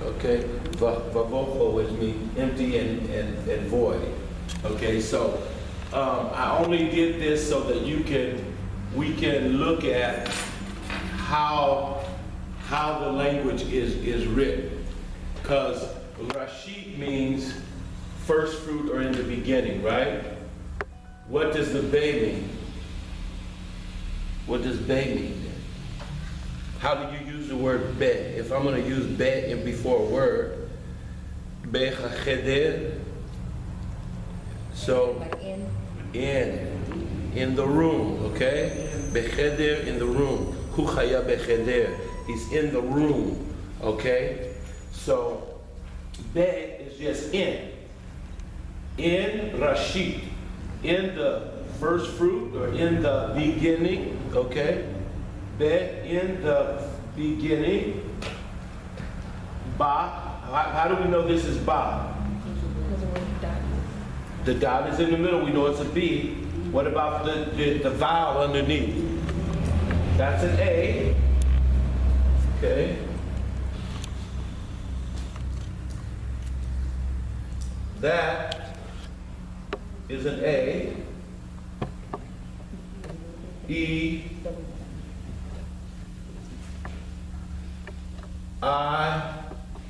Okay, vavocho is mean empty and void. Okay, so I only did this so that we can look at how the language is written. Because Rashid means first fruit or in the beginning, right? What does the Be mean? What does Be mean then? How do you use the word Be? If I'm going to use Be in before a word, Be cheder, so in the room, okay? Becheder, in the room. Hu chaya becheder, he's in the room, okay? So Be is just in Rashid, in the first fruit or in the beginning, okay? Be in the beginning. Ba, how do we know this is Ba? The dot is in the middle, we know it's a B. What about the vowel underneath? That's an A, okay? That is an A. E, I,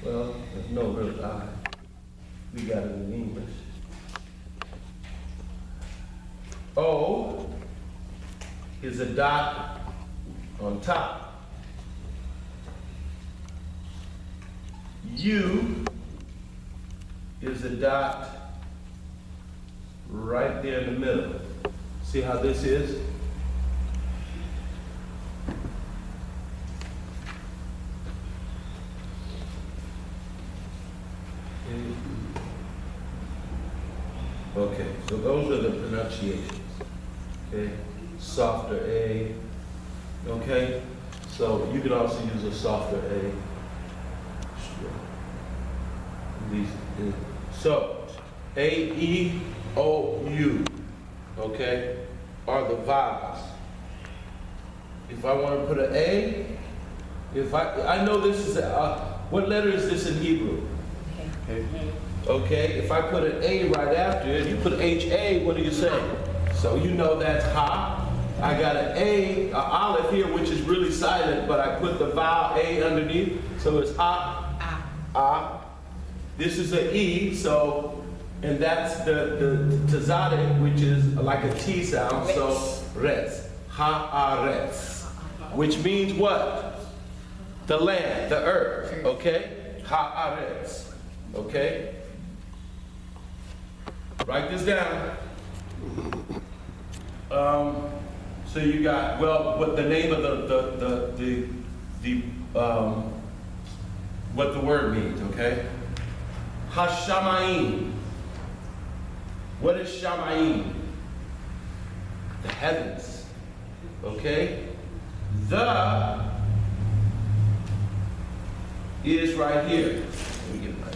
well, there's no real I. We got it in English. O is a dot on top. U is a dot right there in the middle. See how this is? Okay, so those are the pronunciations. Okay, softer A. Okay, so you can also use a softer A. So A, E, O, U, okay, are the vowels. If I want to put an A, if I know this is what letter is this in Hebrew? Okay. Okay, if I put an A right after it, you put H-A, what do you say? So you know that's ha. I got an A, an olive here, which is really silent, but I put the vowel A underneath, so it's ah. This is an E, so, and that's the tzaddik, which is like a T sound, so res, ha-aretz, which means what? The land, the earth, okay? Ha-aretz, okay? Write this down. So you got, well, what the name of what the word means, okay? Hashamayim. What is Shamayim? The heavens, okay? The is right here. Let me get my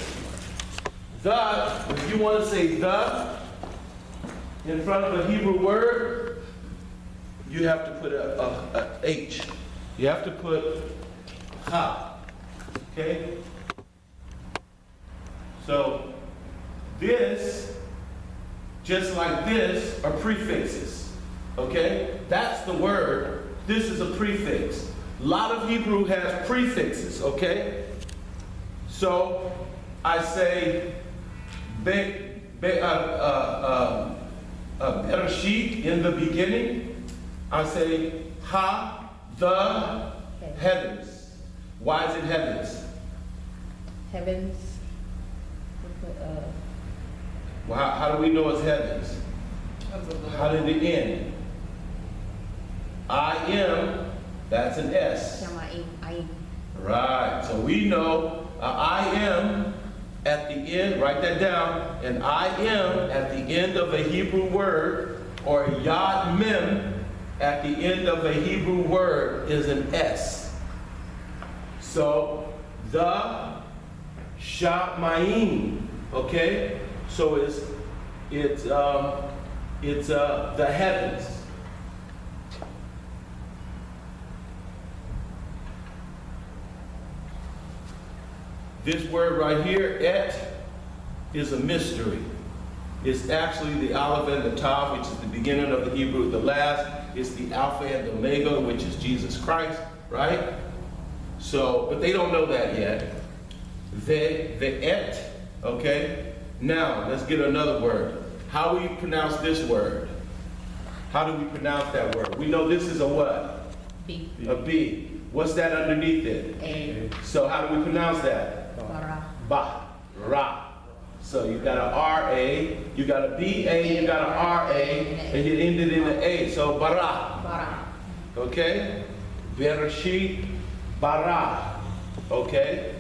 the, if you want to say the in front of a Hebrew word, you have to put a H. You have to put ha. Okay? So this, just like this, are prefixes. Okay? That's the word. This is a prefix. A lot of Hebrew has prefixes, okay? So I say Bereshit, in the beginning. I say ha, the heavens. Why is it heavens? Heavens. Well, how do we know it's heavens? How did it end? I am, that's an S. Right, so we know I am at the end, write that down, and I am at the end of a Hebrew word, or Yad Mem at the end of a Hebrew word is an S. So the Shamayim, okay? So it's the heavens. This word right here, et, is a mystery. It's actually the Aleph and the Tav, which is the beginning of the Hebrew. The last is the Alpha and the Omega, which is Jesus Christ, right? So, but they don't know that yet. The et, okay? Now, let's get another word. How do we pronounce this word? How do we pronounce that word? We know this is a what? B. A B. What's that underneath it? A. So how do we pronounce that? Bara. Ba. Ra. So you got a R-A, you got a B-A, you got a R-A, and you ended in an A. So bara. Bara. Okay? Bereshit bara. Okay?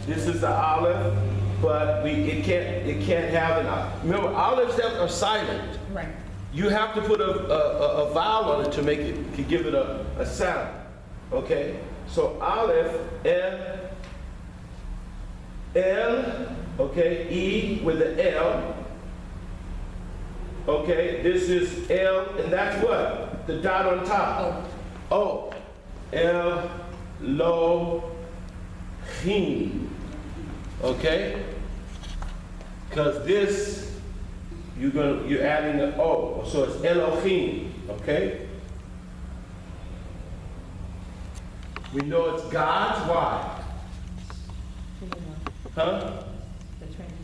This is the olive, but it can't have an olive. Remember, olives are silent. Right. You have to put a vowel on it to make it, to give it a sound. Okay? So olive, L, okay, E with the L. Okay, this is L, and that's what? The dot on top. O. El, lo, him. Okay? Because this, you're adding an O, so it's Elohim. Okay? We know it's God's. Why? Huh? The Trinity.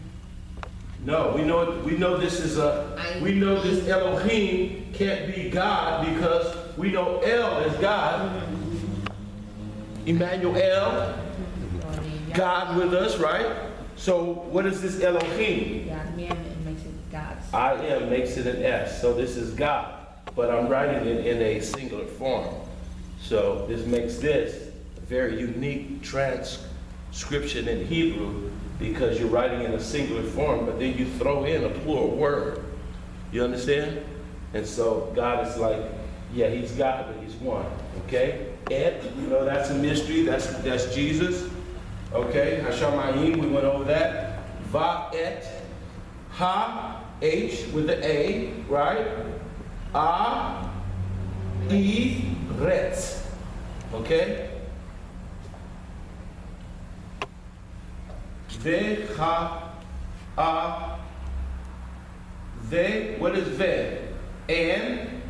No, we know this is we know this Elohim can't be God because we know El is God. Emmanuel, God with us, right? So what is this Elohim? God, man, it makes it God's. I am makes it an S, so this is God, but I'm writing it in a singular form. So this makes this a very unique transcription in Hebrew because you're writing in a singular form, but then you throw in a plural word. You understand? And so God is like, yeah, he's God, but he's one. Okay? Et, you know, that's a mystery. That's Jesus. Okay? Hashamayim, we went over that. Va et, ha, H with the A, right? A, E, Retz. Okay? Ve, ha, a, ve, what is ve? And,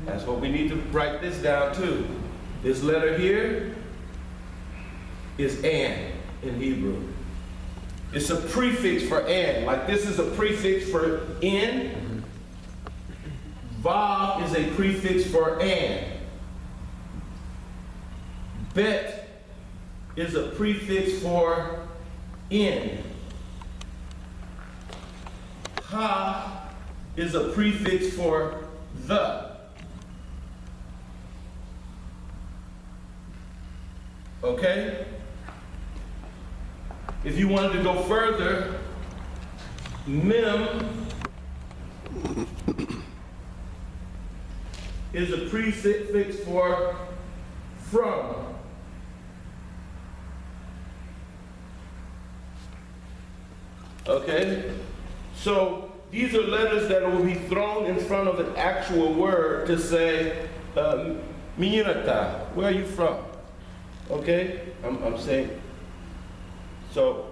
that's what we need to write this down too. This letter here is an in Hebrew. It's a prefix for an, like this is a prefix for in. Vav is a prefix for an. Bet is a prefix for in. Ha is a prefix for the. Okay? If you wanted to go further, mem is a prefix for from. Okay? So these are letters that will be thrown in front of an actual word to say, Minata, where are you from? Okay? I'm saying, so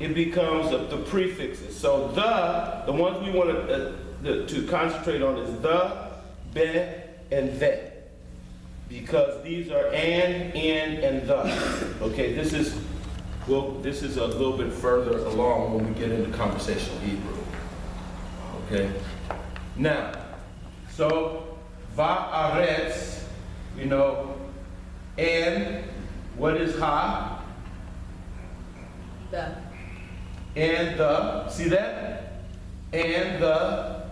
it becomes the prefixes. So the ones we want to concentrate on is the, be, and the. Because these are an, in, and the. Okay, this is a little bit further along when we get into conversational Hebrew. Okay? Now, so va'aretz, you know, and what is ha? The. And the, see that? And the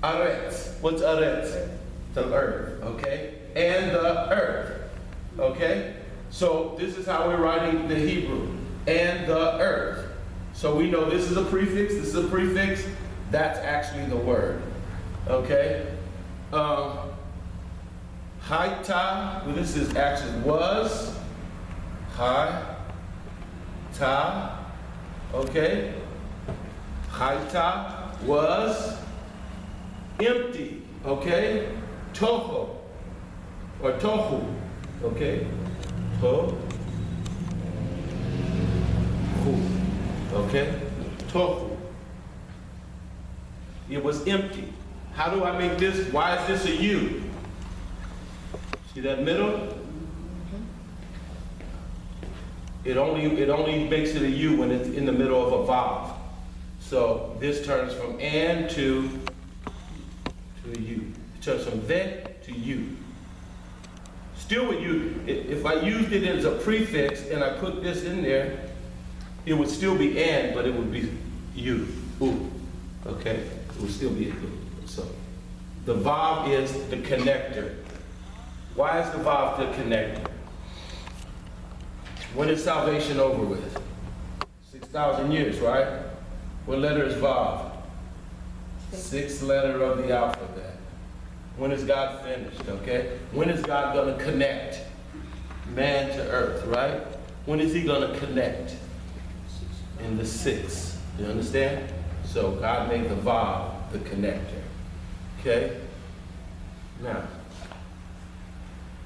aretz. What's aretz? The earth, okay? And the earth, okay? So this is how we're writing the Hebrew. And the earth. So we know this is a prefix, this is a prefix. That's actually the word, okay? Haita, well, this is actually was. Hi. Ta. Okay? Haita was empty. Okay? Toho. Or tohu. Okay? To. Okay? Tohu. It was empty. How do I make this? Why is this a U? See that middle? It only makes it a U when it's in the middle of a vowel. So this turns from and to a U. It turns from ve to U. Still with U. If I used it as a prefix and I put this in there, it would still be and, but it would be U. U. Okay? It would still be a U. So the vav is the connector. Why is the vav the connector? When is salvation over with? 6,000 years, right? What letter is vav? Sixth letter of the alphabet. When is God finished, okay? When is God going to connect man to earth, right? When is he going to connect? In the sixth. You understand? So God made the vav the connector. Okay? Now,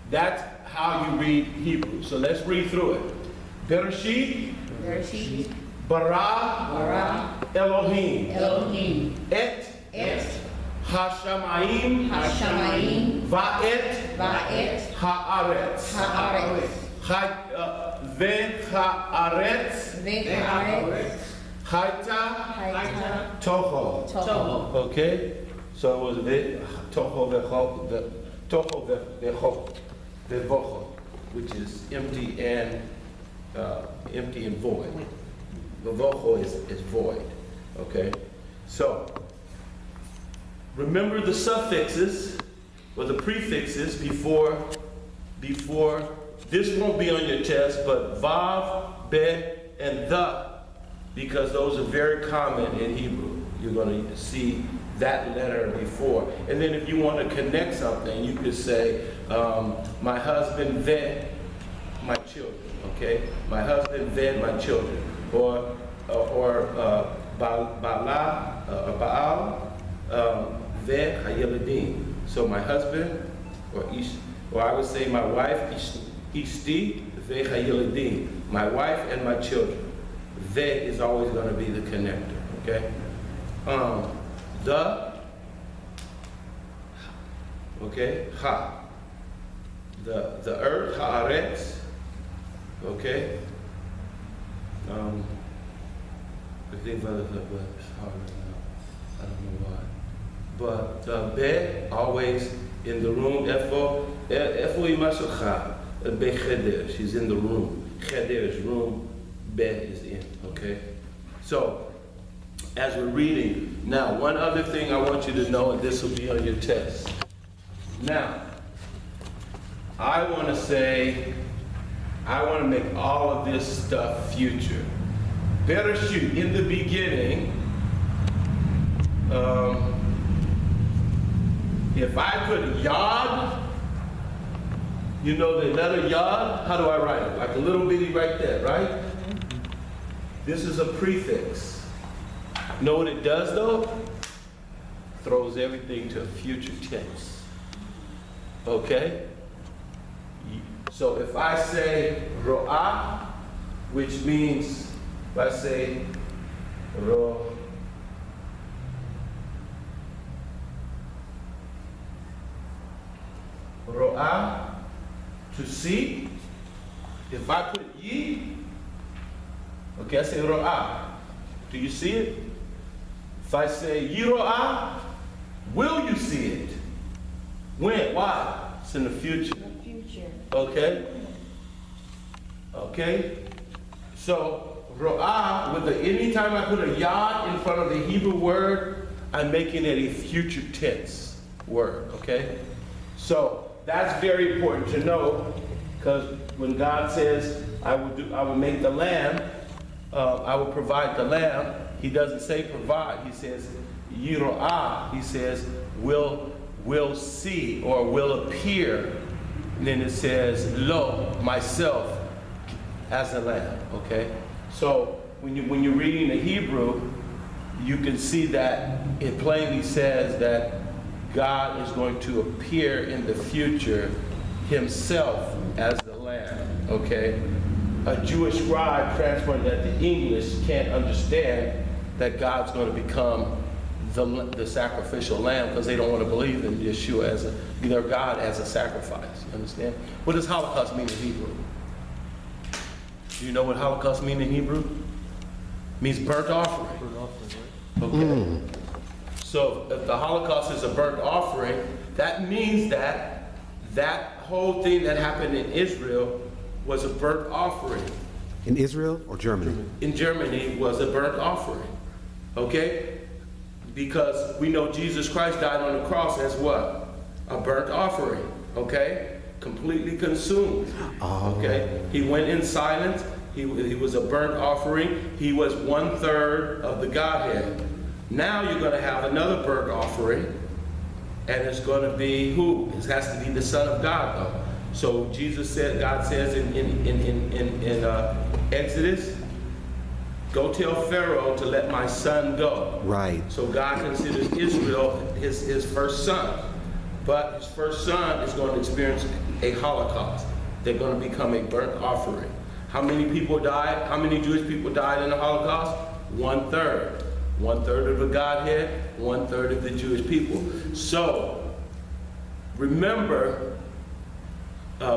that's how you read Hebrew. So let's read through it. Bereshit, Bereshit, bara, bara, Elohim, Elohim, et, hashamayim, Hashamayim, va'et, Va'et, haaretz, Haaretz, Ve'haaretz, Ve'haaretz, Haita, Haita, Toho. Toho. Okay? So it was Toho Ve'cho, which is empty and void. Ve'vocho is void. Okay? So remember the suffixes or the prefixes before. This won't be on your test, but vav, be, and the, because those are very common in Hebrew. You're going to see that letter before. And then if you want to connect something, you could say, my husband, ve, my children. Okay? My husband, ve, my children. Or Baal, ve, hayeladim. So my husband, or I would say my wife, ishti, ve, hayeladim. My wife and my children. Ve is always going to be the connector. Okay? Okay, ha. The earth, haaretz. Okay. I think that is it's hard right now. I don't know why. But be, always in the room. Efo imashocha. Be cheder. She's in the room. Cheder is room. Be is in. Okay. So, as we're reading, now one other thing I want you to know, and this will be on your test. Now, I want to make all of this stuff future. Bereshit, in the beginning, if I put yod, you know the letter yod, how do I write it? Like a little bitty right there, right? This is a prefix. Know what it does though? Throws everything to future tense. Okay? So if I say ro'ah, which means, if I say ro'ah, to see, if I put ye, okay, I say ro'ah. Do you see it? If I say yiro'ah, will you see it? When? Why? It's in the future. The future. Okay? Okay? So, ro'ah, anytime I put a yod in front of the Hebrew word, I'm making it a future tense word. Okay? So, that's very important to know, because when God says, I will make the lamb, I will provide the lamb, he doesn't say provide, he says yiro'ah, he says will see or will appear. And then it says lo, myself as a lamb. Okay? So when you're reading the Hebrew, you can see that it plainly says that God is going to appear in the future himself as the lamb. Okay? a Jewish scribe translating that to English can't understand that God's going to become the sacrificial lamb because they don't want to believe in Yeshua as their God as a sacrifice. You understand? What does Holocaust mean in Hebrew? Do you know what Holocaust means in Hebrew? It means burnt offering. Burnt offering, right? Okay. So if the Holocaust is a burnt offering, that means that that whole thing that happened in Israel was a burnt offering. In Israel or Germany? In Germany was a burnt offering. Okay? Because we know Jesus Christ died on the cross as what? A burnt offering. Okay? Completely consumed. Oh. Okay? He went in silence. He was a burnt offering. He was 1/3 of the Godhead. Now you're going to have another burnt offering, and it's going to be who? It has to be the Son of God, though. So Jesus said, God says in Exodus, go tell Pharaoh to let my son go. Right. So God considers Israel his first son. But his first son is going to experience a Holocaust. They're going to become a burnt offering. How many people died? How many Jewish people died in the Holocaust? 1/3. 1/3 of the Godhead, 1/3 of the Jewish people. So, remember,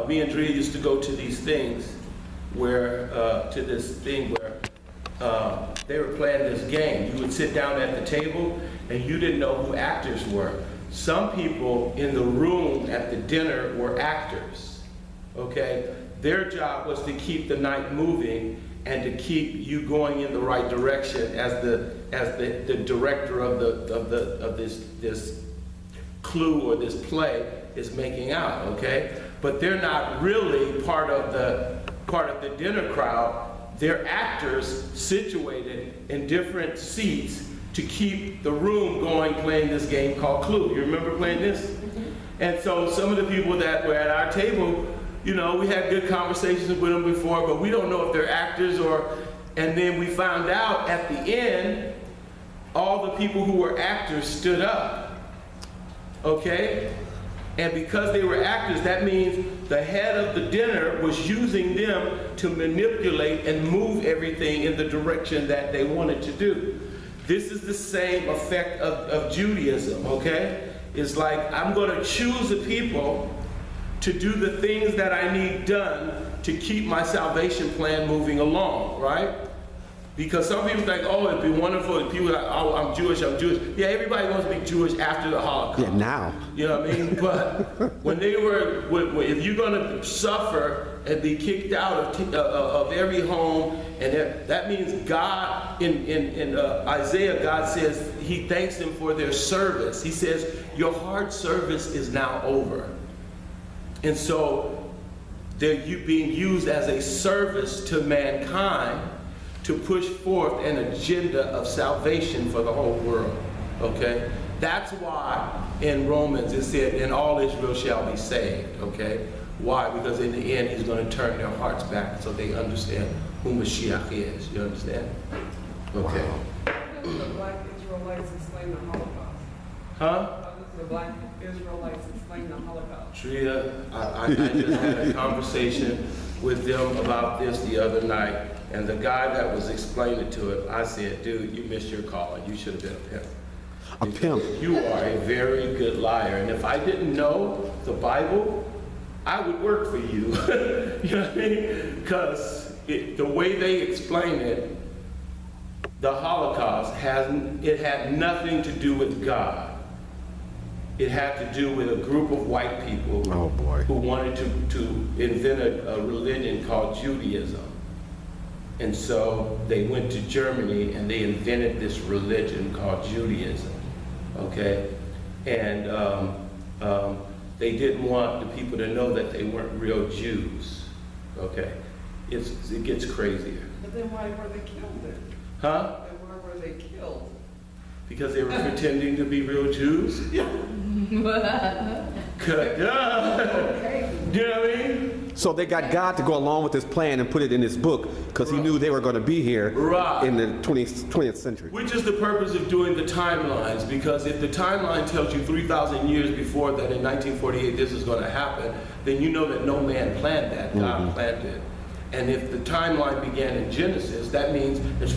me and Drea used to go to these things where, they were playing this game. You would sit down at the table and you didn't know who actors were. Some people in the room at the dinner were actors, okay? Their job was to keep the night moving and to keep you going in the right direction as the director of this clue or this play is making out, okay? But they're not really part of the dinner crowd. They're actors situated in different seats to keep the room going playing this game called Clue. You remember playing this? And so some of the people that were at our table, you know, we had good conversations with them before, but we don't know if they're actors and then we found out at the end, all the people who were actors stood up, okay? And because they were actors, that means the head of the dinner was using them to manipulate and move everything in the direction that they wanted to do. This is the same effect of Judaism, okay? It's like, I'm gonna choose the people to do the things that I need done to keep my salvation plan moving along, right? Because some people think, oh, it'd be wonderful if people are like, oh, I'm Jewish. Yeah, everybody wants to be Jewish after the Holocaust. Yeah, now. You know what I mean? But when they were, if you're going to suffer and be kicked out of every home, and that means God, in Isaiah, God says he thanks them for their service. He says, your hard service is now over. And so they're being used as a service to mankind to push forth an agenda of salvation for the whole world, okay? That's why in Romans it said, and all Israel shall be saved, okay? Why? Because in the end he's going to turn their hearts back so they understand who Mashiach is, you understand? Okay. How does the black Israelites explain the Holocaust? Huh? How does the black Israelites explain the Holocaust? Tria, I just had a conversation with them about this the other night, and the guy that was explaining to it, I said, dude, you missed your calling. You should have been a pimp. A pimp? You are a very good liar, and if I didn't know the Bible, I would work for you. You know what I mean? Because the way they explain it, the Holocaust had nothing to do with God. It had to do with a group of white people who wanted to invent a religion called Judaism. And so they went to Germany and they invented this religion called Judaism, okay? And they didn't want the people to know that they weren't real Jews, okay? It gets crazier. But then why were they killed then? Huh? And why were they killed? Because they were pretending to be real Jews? Yeah. Okay. You know what I mean? So they got God to go along with this plan and put it in this book because he knew they were going to be here in the 20th century. Which is the purpose of doing the timelines, because if the timeline tells you 3,000 years before that in 1948 this is going to happen, then you know that no man planned that, God planned it. And if the timeline began in Genesis, that means there's